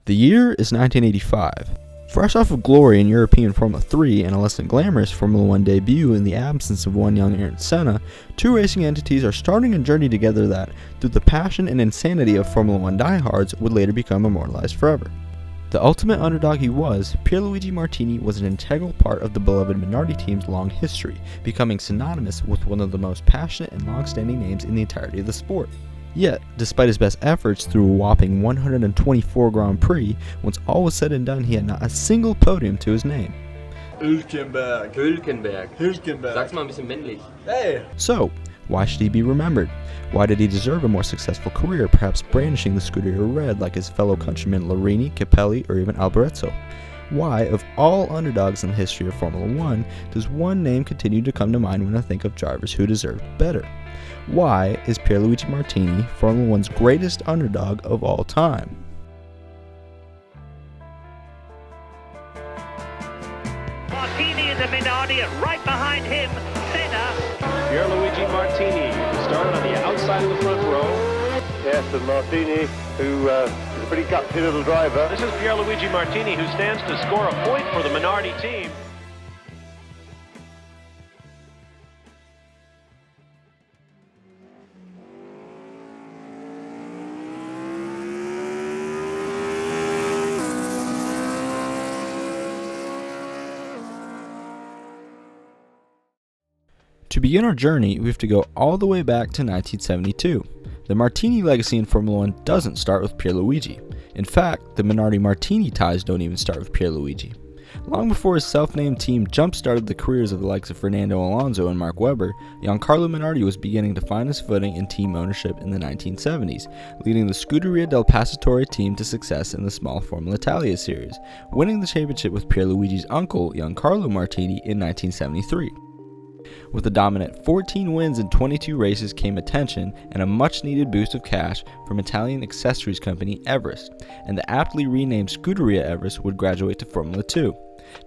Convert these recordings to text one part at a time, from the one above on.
The year is 1985. Fresh off of glory in European Formula 3 and a less than glamorous Formula 1 debut in the absence of one young Ayrton Senna, two racing entities are starting a journey together that, through the passion and insanity of Formula 1 diehards, would later become immortalized forever. The ultimate underdog he was, Pierluigi Martini was an integral part of the beloved Minardi team's long history, becoming synonymous with one of the most passionate and long-standing names in the entirety of the sport. Yet, despite his best efforts through a whopping 124 Grand Prix, once all was said and done, he had not a single podium to his name. Hülkenberg. Sag's mal ein bisschen männlich. Hey! So, why should he be remembered? Why did he deserve a more successful career, perhaps brandishing the Scuderia red like his fellow countrymen Larini, Capelli, or even Alboreto? Why, of all underdogs in the history of Formula 1, does one name continue to come to mind when I think of drivers who deserved better? Why is Pierluigi Martini Formula 1's greatest underdog of all time? Martini in the Minardi, and right behind him, Senna. Pierluigi Martini started on the outside of the front row. Yes, and Martini, who is a pretty gutsy little driver. This is Pierluigi Martini, who stands to score a point for the Minardi team. To begin our journey, we have to go all the way back to 1972. The Martini legacy in Formula 1 doesn't start with Pierluigi. In fact, the Minardi-Martini ties don't even start with Pierluigi. Long before his self-named team jump-started the careers of the likes of Fernando Alonso and Mark Webber, Giancarlo Minardi was beginning to find his footing in team ownership in the 1970s, leading the Scuderia del Passatore team to success in the small Formula Italia series, winning the championship with Pierluigi's uncle, Giancarlo Martini, in 1973. With a dominant 14 wins in 22 races came attention and a much-needed boost of cash from Italian accessories company Everest, and the aptly renamed Scuderia Everest would graduate to Formula 2.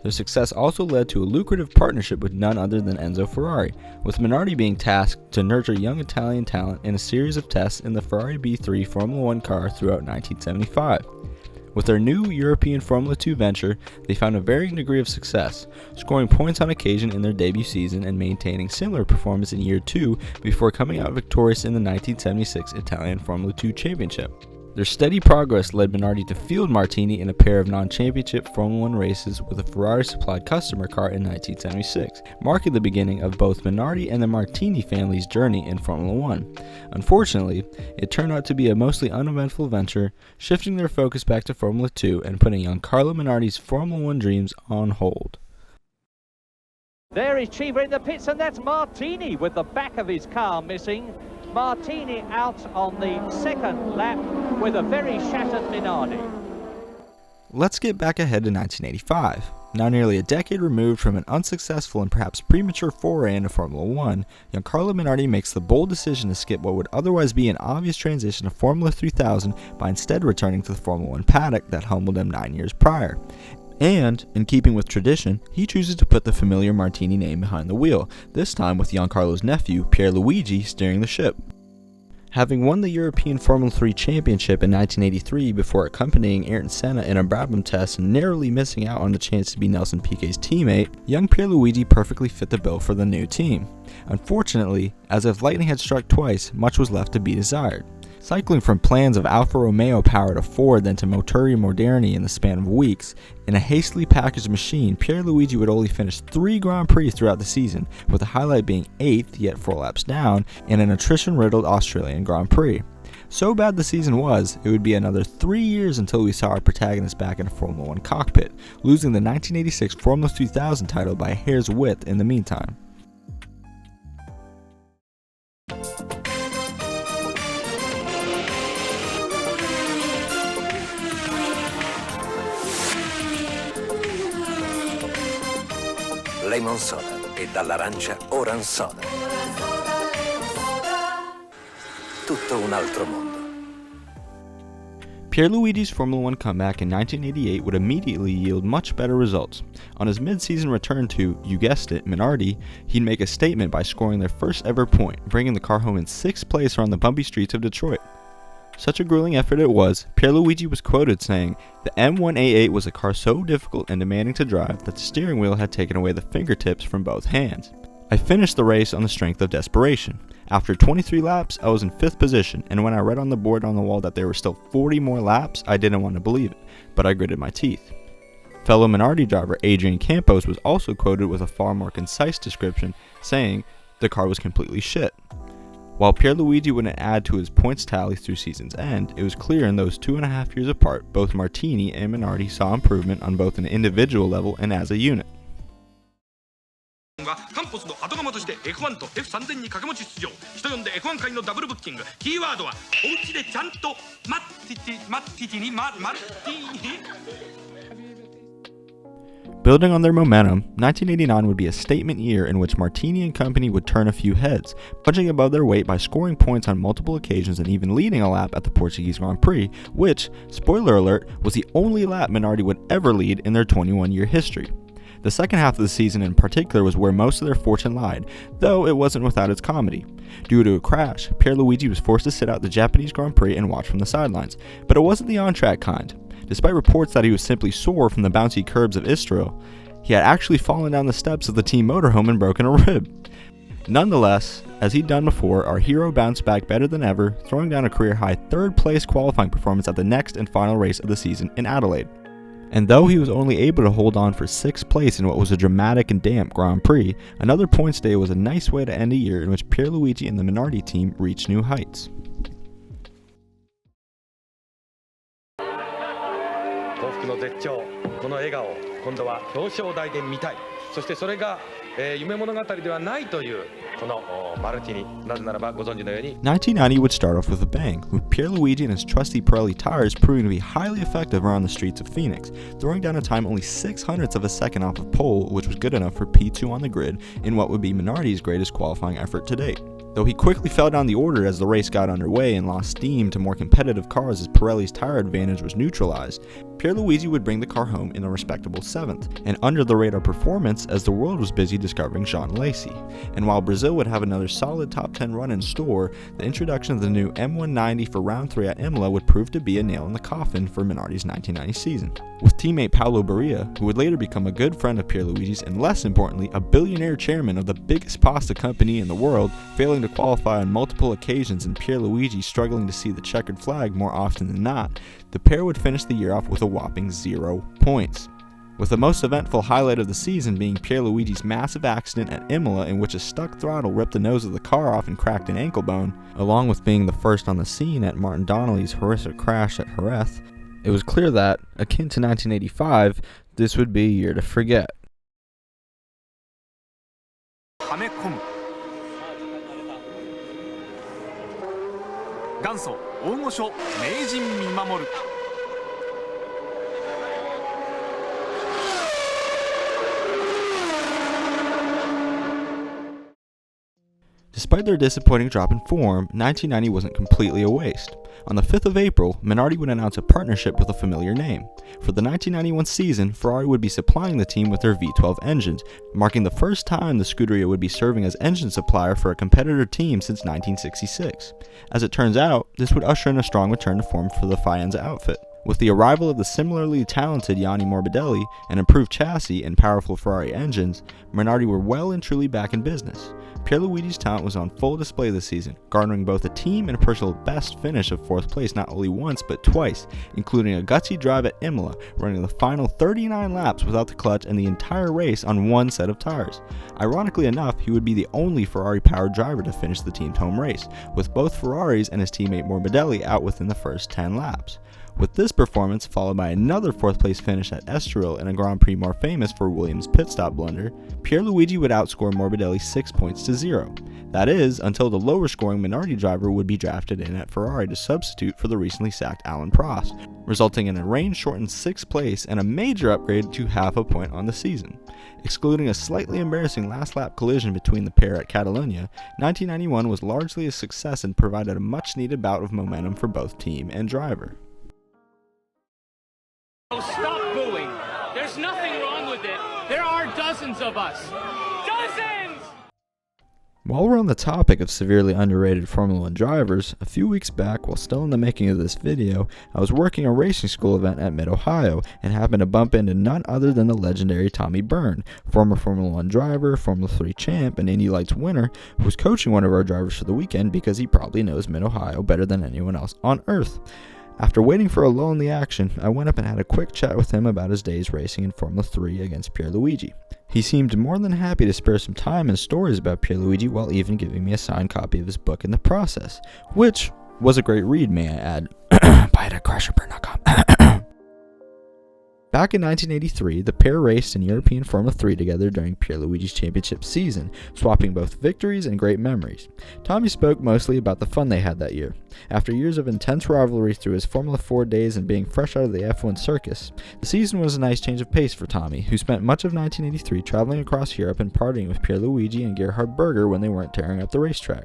Their success also led to a lucrative partnership with none other than Enzo Ferrari, with Minardi being tasked to nurture young Italian talent in a series of tests in the Ferrari B3 Formula 1 car throughout 1975. With their new European Formula 2 venture, they found a varying degree of success, scoring points on occasion in their debut season and maintaining similar performance in year 2 before coming out victorious in the 1976 Italian Formula 2 Championship. Their steady progress led Minardi to field Martini in a pair of non-championship Formula 1 races with a Ferrari-supplied customer car in 1976, marking the beginning of both Minardi and the Martini family's journey in Formula 1. Unfortunately, it turned out to be a mostly uneventful venture, shifting their focus back to Formula 2 and putting Giancarlo Minardi's Formula 1 dreams on hold. There is Chiva in the pits, and that's Martini with the back of his car missing. Martini out on the second lap with a very shattered Minardi. Let's get back ahead to 1985. Now nearly a decade removed from an unsuccessful and perhaps premature foray into Formula 1, Giancarlo Minardi makes the bold decision to skip what would otherwise be an obvious transition to Formula 3000 by instead returning to the Formula 1 paddock that humbled him 9 years prior. And, in keeping with tradition, he chooses to put the familiar Martini name behind the wheel, this time with Giancarlo's nephew, Pierluigi, steering the ship. Having won the European Formula 3 Championship in 1983 before accompanying Ayrton Senna in a Brabham test and narrowly missing out on the chance to be Nelson Piquet's teammate, young Pierluigi perfectly fit the bill for the new team. Unfortunately, as if lightning had struck twice, much was left to be desired. Cycling from plans of Alfa Romeo power to Ford then to Motori Moderni in the span of weeks, in a hastily packaged machine, Pierluigi would only finish 3 Grand Prix throughout the season, with the highlight being 8th, yet 4 laps down, in an attrition-riddled Australian Grand Prix. So bad the season was, it would be another 3 years until we saw our protagonist back in a Formula 1 cockpit, losing the 1986 Formula 3000 title by a hair's width in the meantime. Lemon soda e dall'arancia orange soda. Tutto un altro mondo. Pierluigi's Formula 1 comeback in 1988 would immediately yield much better results. On his mid-season return to, you guessed it, Minardi, he'd make a statement by scoring their first ever point, bringing the car home in 6th place around the bumpy streets of Detroit. Such a grueling effort it was, Pierluigi was quoted saying, "The M1A8 was a car so difficult and demanding to drive that the steering wheel had taken away the fingertips from both hands. I finished the race on the strength of desperation. After 23 laps, I was in 5th position, and when I read on the board on the wall that there were still 40 more laps, I didn't want to believe it, but I gritted my teeth." Fellow Minardi driver Adrian Campos was also quoted with a far more concise description, saying the car was completely shit. While Pierluigi wouldn't add to his points tally through season's end, it was clear in those 2.5 years apart, both Martini and Minardi saw improvement on both an individual level and as a unit. カンポスの後釜として F1 と F3000 に掛け持ち出場、人呼んで F1 界のダブルブッキング。キーワードはお家でちゃんとマッティティにマルティ。 Building on their momentum, 1989 would be a statement year in which Martini and company would turn a few heads, punching above their weight by scoring points on multiple occasions and even leading a lap at the Portuguese Grand Prix, which, spoiler alert, was the only lap Minardi would ever lead in their 21-year history. The second half of the season in particular was where most of their fortune lied, though it wasn't without its comedy. Due to a crash, Pierluigi was forced to sit out the Japanese Grand Prix and watch from the sidelines, but it wasn't the on-track kind. Despite reports that he was simply sore from the bouncy curbs of Estoril, he had actually fallen down the steps of the team motorhome and broken a rib. Nonetheless, as he'd done before, our hero bounced back better than ever, throwing down a career-high 3rd-place qualifying performance at the next and final race of the season in Adelaide. And though he was only able to hold on for 6th place in what was a dramatic and damp Grand Prix, another points day was a nice way to end a year in which Pierluigi and the Minardi team reached new heights. 幸福の絶頂、この笑顔、今度は表彰台で見たい。そしてそれが、夢物語ではないというこのマルティニ。なぜならばご存知のように。1990 would start off with a bang, with Pierluigi and his trusty Pirelli tires proving to be highly effective around the streets of Phoenix, throwing down a time only 0.06 of a second off of pole, which was good enough for P2 on the grid in what would be Minardi's greatest qualifying effort to date. Though he quickly fell down the order as the race got underway and lost steam to more competitive cars as Pirelli's tire advantage was neutralized, Pierluigi would bring the car home in a respectable 7th, an under-the-radar performance as the world was busy discovering Jean Lacey. And while Brazil would have another solid top 10 run in store, the introduction of the new M190 for round 3 at Imola would prove to be a nail in the coffin for Minardi's 1990 season. With teammate Paolo Barria, who would later become a good friend of Pierluigi's and less importantly, a billionaire chairman of the biggest pasta company in the world, failing to qualify on multiple occasions and Pierluigi struggling to see the checkered flag more often than not, the pair would finish the year off with a whopping 0 points. With the most eventful highlight of the season being Pierluigi's massive accident at Imola in which a stuck throttle ripped the nose of the car off and cracked an ankle bone, along with being the first on the scene at Martin Donnelly's horrific crash at Jerez, it was clear that, akin to 1985, this would be a year to forget. はめ込む元祖大御所名人見守る Despite their disappointing drop in form, 1990 wasn't completely a waste. On the 5th of April, Minardi would announce a partnership with a familiar name. For the 1991 season, Ferrari would be supplying the team with their V12 engines, marking the first time the Scuderia would be serving as engine supplier for a competitor team since 1966. As it turns out, this would usher in a strong return to form for the Faenza outfit. With the arrival of the similarly talented Yanni Morbidelli, an improved chassis, and powerful Ferrari engines, Minardi were well and truly back in business. Pierluigi's talent was on full display this season, garnering both a team and personal best finish of 4th place not only once but twice, including a gutsy drive at Imola, running the final 39 laps without the clutch and the entire race on one set of tires. Ironically enough, he would be the only Ferrari-powered driver to finish the team's home race, with both Ferraris and his teammate Morbidelli out within the first 10 laps. With this performance, followed by another 4th place finish at Estoril in a Grand Prix more famous for Williams' pit stop blunder, Pierluigi would outscore Morbidelli 6 points to 0. That is, until the lower scoring Minardi driver would be drafted in at Ferrari to substitute for the recently sacked Alain Prost, resulting in a rain-shortened 6th place and a major upgrade to half a point on the season. Excluding a slightly embarrassing last-lap collision between the pair at Catalonia, 1991 was largely a success and provided a much-needed bout of momentum for both team and driver. Stop booing. There's nothing wrong with it. There are dozens of us. Dozens! While we're on the topic of severely underrated Formula 1 drivers, a few weeks back, while still in the making of this video, I was working a racing school event at Mid-Ohio and happened to bump into none other than the legendary Tommy Byrne, former Formula 1 driver, Formula 3 champ, and Indy Lights winner, who was coaching one of our drivers for the weekend because he probably knows Mid-Ohio better than anyone else on earth. After waiting for a lull in the action, I went up and had a quick chat with him about his days racing in Formula 3 against Pierluigi. He seemed more than happy to spare some time and stories about Pierluigi while even giving me a signed copy of his book in the process, which was a great read, may I add. Buy it at crasherburn.com. Back in 1983, the pair raced in European Formula 3 together during Pierluigi's championship season, swapping both victories and great memories. Tommy spoke mostly about the fun they had that year. After years of intense rivalry through his Formula 4 days and being fresh out of the F1 circus, the season was a nice change of pace for Tommy, who spent much of 1983 traveling across Europe and partying with Pierluigi and Gerhard Berger when they weren't tearing up the racetrack.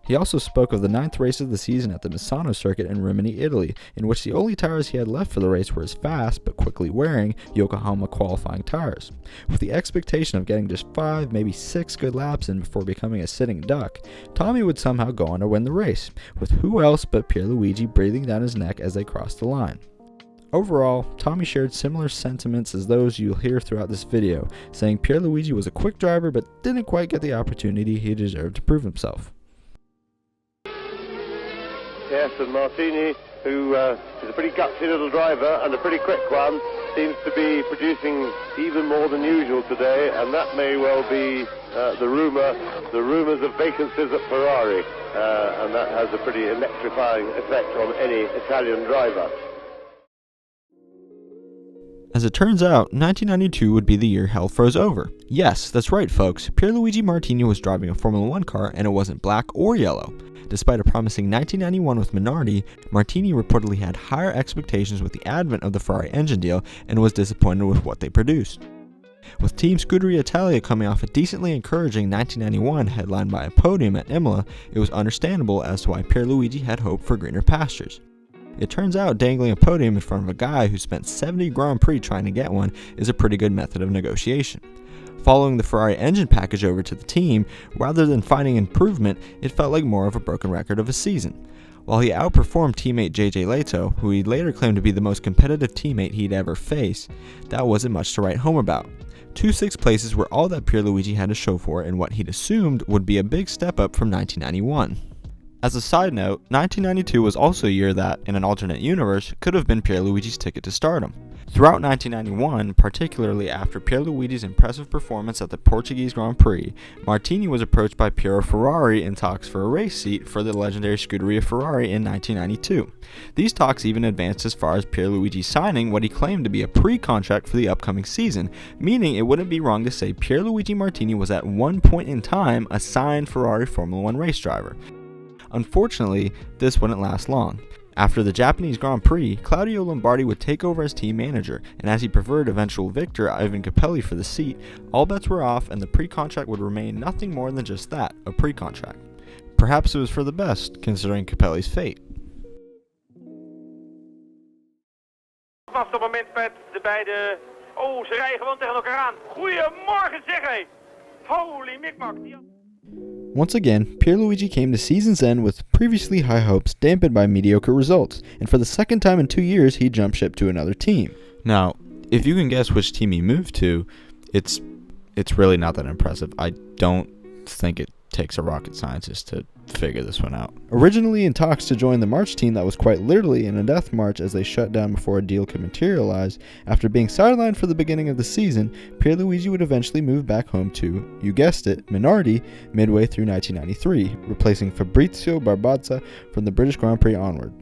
He also spoke of the 9th race of the season at the Misano circuit in Rimini, Italy, in which the only tires he had left for the race were his fast but quickly wearing Yokohama qualifying tires. With the expectation of getting just 5, maybe 6 good laps in before becoming a sitting duck, Tommy would somehow go on to win the race, with who else but Pierluigi breathing down his neck as they crossed the line. Overall, Tommy shared similar sentiments as those you'll hear throughout this video, saying Pierluigi was a quick driver but didn't quite get the opportunity he deserved to prove himself. Yes, and Martini, who is a pretty gutsy little driver and a pretty quick one, seems to be producing even more than usual today, and that may well be the rumours of vacancies at Ferrari, and that has a pretty electrifying effect on any Italian driver. As it turns out, 1992 would be the year hell froze over. Yes, that's right folks, Pierluigi Martini was driving a Formula 1 car and it wasn't black or yellow. Despite a promising 1991 with Minardi, Martini reportedly had higher expectations with the advent of the Ferrari engine deal and was disappointed with what they produced. With Team Scuderia Italia coming off a decently encouraging 1991 headlined by a podium at Imola, it was understandable as to why Pierluigi had hope for greener pastures. It turns out dangling a podium in front of a guy who spent 70 Grand Prix trying to get one is a pretty good method of negotiation. Following the Ferrari engine package over to the team, rather than finding improvement, it felt like more of a broken record of a season. While he outperformed teammate JJ Leto, who he later claimed to be the most competitive teammate he'd ever face, that wasn't much to write home about. 2 6th places were all that Pierluigi had to show for in what he'd assumed would be a big step up from 1991. As a side note, 1992 was also a year that, in an alternate universe, could have been Pierluigi's ticket to stardom. Throughout 1991, particularly after Pierluigi's impressive performance at the Portuguese Grand Prix, Martini was approached by Piero Ferrari in talks for a race seat for the legendary Scuderia Ferrari in 1992. These talks even advanced as far as Pierluigi signing what he claimed to be a pre-contract for the upcoming season, meaning it wouldn't be wrong to say Pierluigi Martini was at one point in time a signed Ferrari Formula 1 race driver. Unfortunately, this wouldn't last long. After the Japanese Grand Prix, Claudio Lombardi would take over as team manager, and as he preferred eventual victor Ivan Capelli for the seat, all bets were off and the pre-contract would remain nothing more than just that, a pre-contract. Perhaps it was for the best, considering Capelli's fate. Vanaf het moment met de beide... Oh, ze rijden gewoon tegen elkaar aan. Goedemorgen zeg hé! Holy mikmak! Once again, Pierluigi came to season's end with previously high hopes dampened by mediocre results, and for the second time in 2 years, he jumped ship to another team. Now, if you can guess which team he moved to, it's really not that impressive. I don't think it takes a rocket scientist to figure this one out. Originally in talks to join the March team that was quite literally in a death march as they shut down before a deal could materialize, after being sidelined for the beginning of the season, Pierluigi would eventually move back home to, you guessed it, Minardi midway through 1993, replacing Fabrizio Barbazza from the British Grand Prix onward.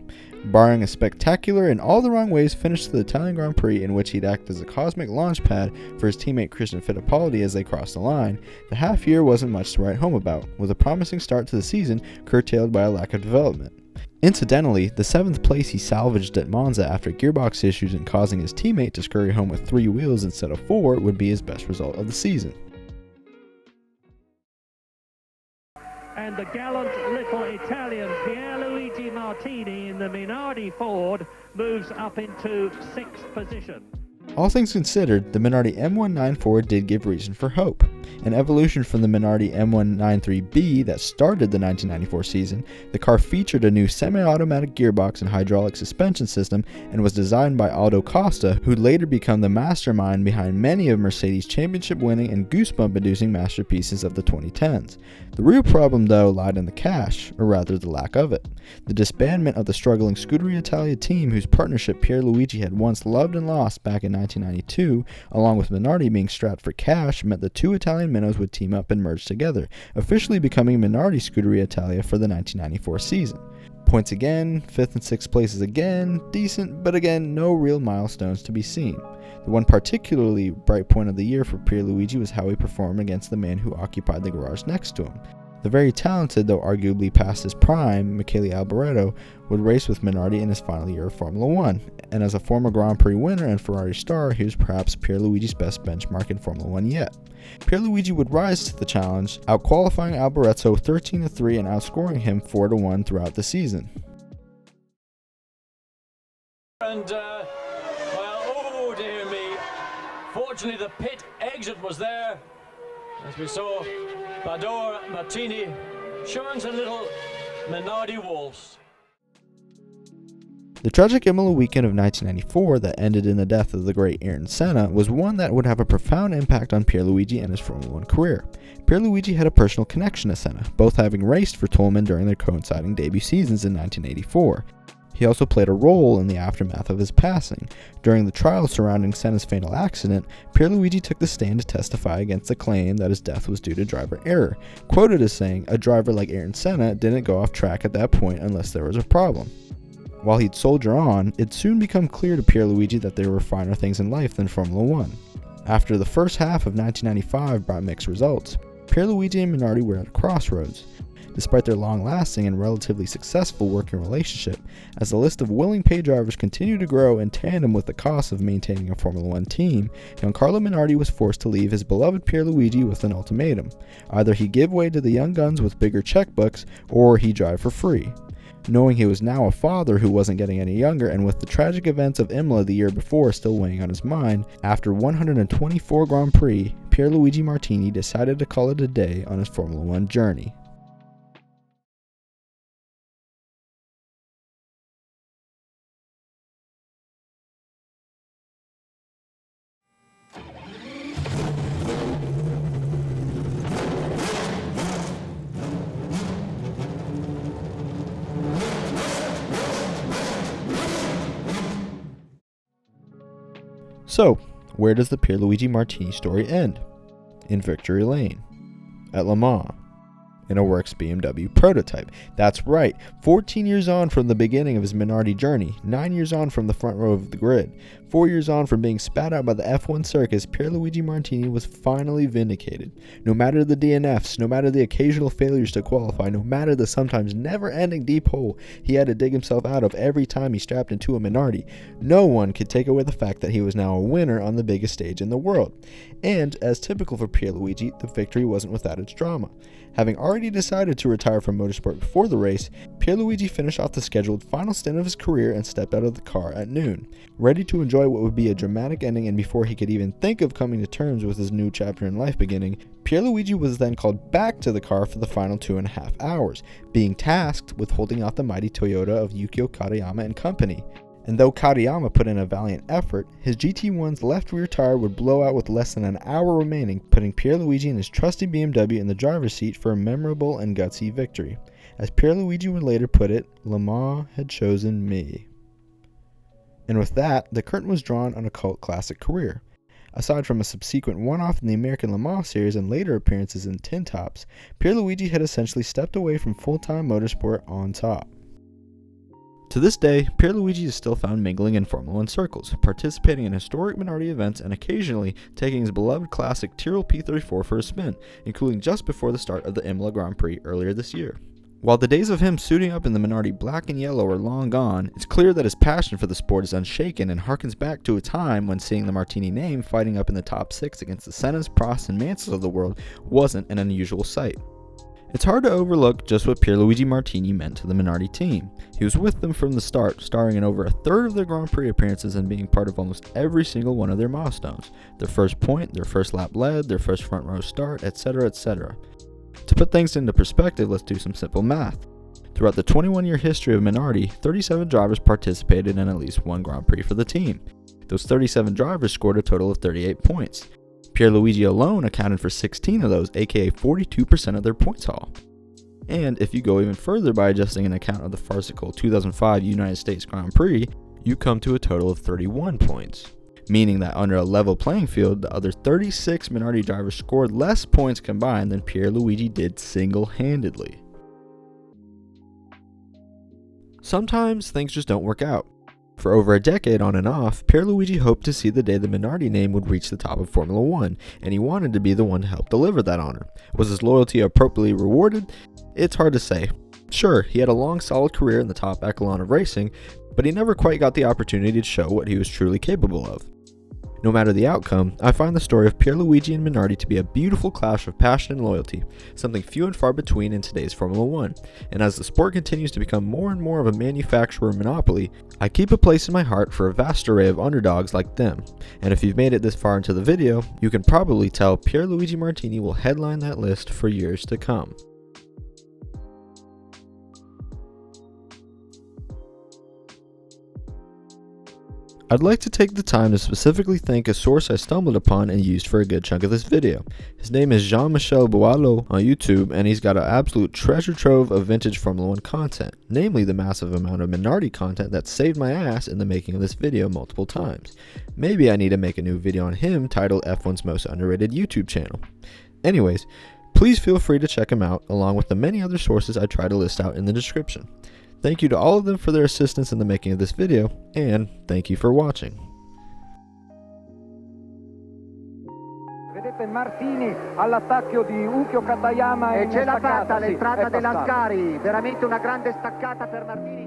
Barring a spectacular in all the wrong ways finish to the Italian Grand Prix in which he'd act as a cosmic launch pad for his teammate Christian Fittipaldi as they crossed the line, the half year wasn't much to write home about, with a promising start to the season curtailed by a lack of development. Incidentally, the 7th place he salvaged at Monza after gearbox issues and causing his teammate to scurry home with 3 wheels instead of 4 would be his best result of the season. And the gallant little Italian Pierluigi Martini in the Minardi Ford moves up into 6th position. All things considered, the Minardi M194 did give reason for hope. An evolution from the Minardi M193B that started the 1994 season, the car featured a new semi-automatic gearbox and hydraulic suspension system and was designed by Aldo Costa, who'd later become the mastermind behind many of Mercedes' championship-winning and goosebump-inducing masterpieces of the 2010s. The real problem, though, lied in the cash, or rather the lack of it. The disbandment of the struggling Scuderia Italia team, whose partnership Pierluigi had once loved and lost back in 1992, along with Minardi being strapped for cash, meant the two Italian minnows would team up and merge together, officially becoming Minardi Scuderia Italia for the 1994 season. Points again, 5th and 6th places again, decent, but again, no real milestones to be seen. The one particularly bright point of the year for Pierluigi was how he performed against the man who occupied the garage next to him. The very talented, though arguably past his prime, Michele Alboreto would race with Minardi in his final year of Formula 1, and as a former Grand Prix winner and Ferrari star, he was perhaps Pierluigi's best benchmark in Formula 1 yet. Pierluigi would rise to the challenge, out-qualifying Alboreto 13-3 and outscoring him 4-1 throughout the season. And, well, oh dear me, fortunately the pit exit was there, as we saw Martini showing some little Minardi waltz. The tragic Imola weekend of 1994 that ended in the death of the great Ayrton Senna was one that would have a profound impact on Pierluigi and his Formula 1 career. Pierluigi had a personal connection to Senna, both having raced for Toleman during their coinciding debut seasons in 1984. He also played a role in the aftermath of his passing. During the trial surrounding Senna's fatal accident, Pierluigi took the stand to testify against the claim that his death was due to driver error, quoted as saying, "A driver like Ayrton Senna didn't go off track at that point unless there was a problem." While he'd soldier on, it'd soon become clear to Pierluigi that there were finer things in life than Formula 1. After the first half of 1995 brought mixed results, Pierluigi and Minardi were at a crossroads. Despite their long-lasting and relatively successful working relationship, as the list of willing pay drivers continued to grow in tandem with the cost of maintaining a Formula 1 team, Giancarlo Minardi was forced to leave his beloved Pierluigi with an ultimatum. Either he give way to the young guns with bigger checkbooks, or he drive for free. Knowing he was now a father who wasn't getting any younger, and with the tragic events of Imola the year before still weighing on his mind, after 124 Grand Prix, Pierluigi Martini decided to call it a day on his Formula 1 journey. So, where does the Pierluigi Martini story end? In Victory Lane. At Le Mans. In a works BMW prototype. That's right, 14 years on from the beginning of his Minardi journey, 9 years on from the front row of the grid, 4 years on from being spat out by the F1 circus, Pierluigi Martini was finally vindicated. No matter the DNFs, no matter the occasional failures to qualify, no matter the sometimes never-ending deep hole he had to dig himself out of every time he strapped into a Minardi, no one could take away the fact that he was now a winner on the biggest stage in the world. And, as typical for Pierluigi, the victory wasn't without its drama. Having already decided to retire from motorsport before the race, Pierluigi finished off the scheduled final stint of his career and stepped out of the car at noon. Ready to enjoy what would be a dramatic ending, and before he could even think of coming to terms with his new chapter in life beginning, Pierluigi was then called back to the car for the final 2.5 hours, being tasked with holding out the mighty Toyota of Yukio Katayama and company. And though Katayama put in a valiant effort, his GT1's left rear tire would blow out with less than an hour remaining, putting Pierluigi and his trusty BMW in the driver's seat for a memorable and gutsy victory. As Pierluigi would later put it, Le Mans had chosen me. And with that, the curtain was drawn on a cult classic career. Aside from a subsequent one-off in the American Le Mans series and later appearances in Tin Tops, Pierluigi had essentially stepped away from full-time motorsport on top. To this day, Pierluigi is still found mingling in Formula 1 circles, participating in historic Minardi events and occasionally taking his beloved classic Tyrrell P34 for a spin, including just before the start of the Imola Grand Prix earlier this year. While the days of him suiting up in the Minardi black and yellow are long gone, it's clear that his passion for the sport is unshaken and harkens back to a time when seeing the Martini name fighting up in the top 6 against the Sennas, Prosts, and Mansells of the world wasn't an unusual sight. It's hard to overlook just what Pierluigi Martini meant to the Minardi team. He was with them from the start, starring in over a third of their Grand Prix appearances and being part of almost every single one of their milestones. Their first point, their first lap led, their first front row start, etc, etc. To put things into perspective, let's do some simple math. Throughout the 21-year history of Minardi, 37 drivers participated in at least one Grand Prix for the team. Those 37 drivers scored a total of 38 points. Pierluigi alone accounted for 16 of those, aka 42% of their points haul. And if you go even further by adjusting an account of the farcical 2005 United States Grand Prix, you come to a total of 31 points. Meaning that under a level playing field, the other 36 Minardi drivers scored less points combined than Pierluigi did single-handedly. Sometimes things just don't work out. For over a decade on and off, Pierluigi hoped to see the day the Minardi name would reach the top of Formula 1, and he wanted to be the one to help deliver that honor. Was his loyalty appropriately rewarded? It's hard to say. Sure, he had a long solid career in the top echelon of racing, but he never quite got the opportunity to show what he was truly capable of. No matter the outcome, I find the story of Pierluigi and Minardi to be a beautiful clash of passion and loyalty, something few and far between in today's Formula 1, and as the sport continues to become more and more of a manufacturer monopoly, I keep a place in my heart for a vast array of underdogs like them, and if you've made it this far into the video, you can probably tell Pierluigi Martini will headline that list for years to come. I'd like to take the time to specifically thank a source I stumbled upon and used for a good chunk of this video. His name is Jean-Michel Boileau on YouTube, and he's got an absolute treasure trove of vintage Formula 1 content, namely the massive amount of Minardi content that saved my ass in the making of this video multiple times. Maybe I need to make a new video on him titled F1's Most Underrated YouTube Channel. Anyways, please feel free to check him out along with the many other sources I try to list out in the description. Thank you to all of them for their assistance in the making of this video, and thank you for watching. Vedete Martini all'attacco di Ukio Katayama e ce l'ha fatta l'entrata della Scari, veramente una grande staccata per Martini.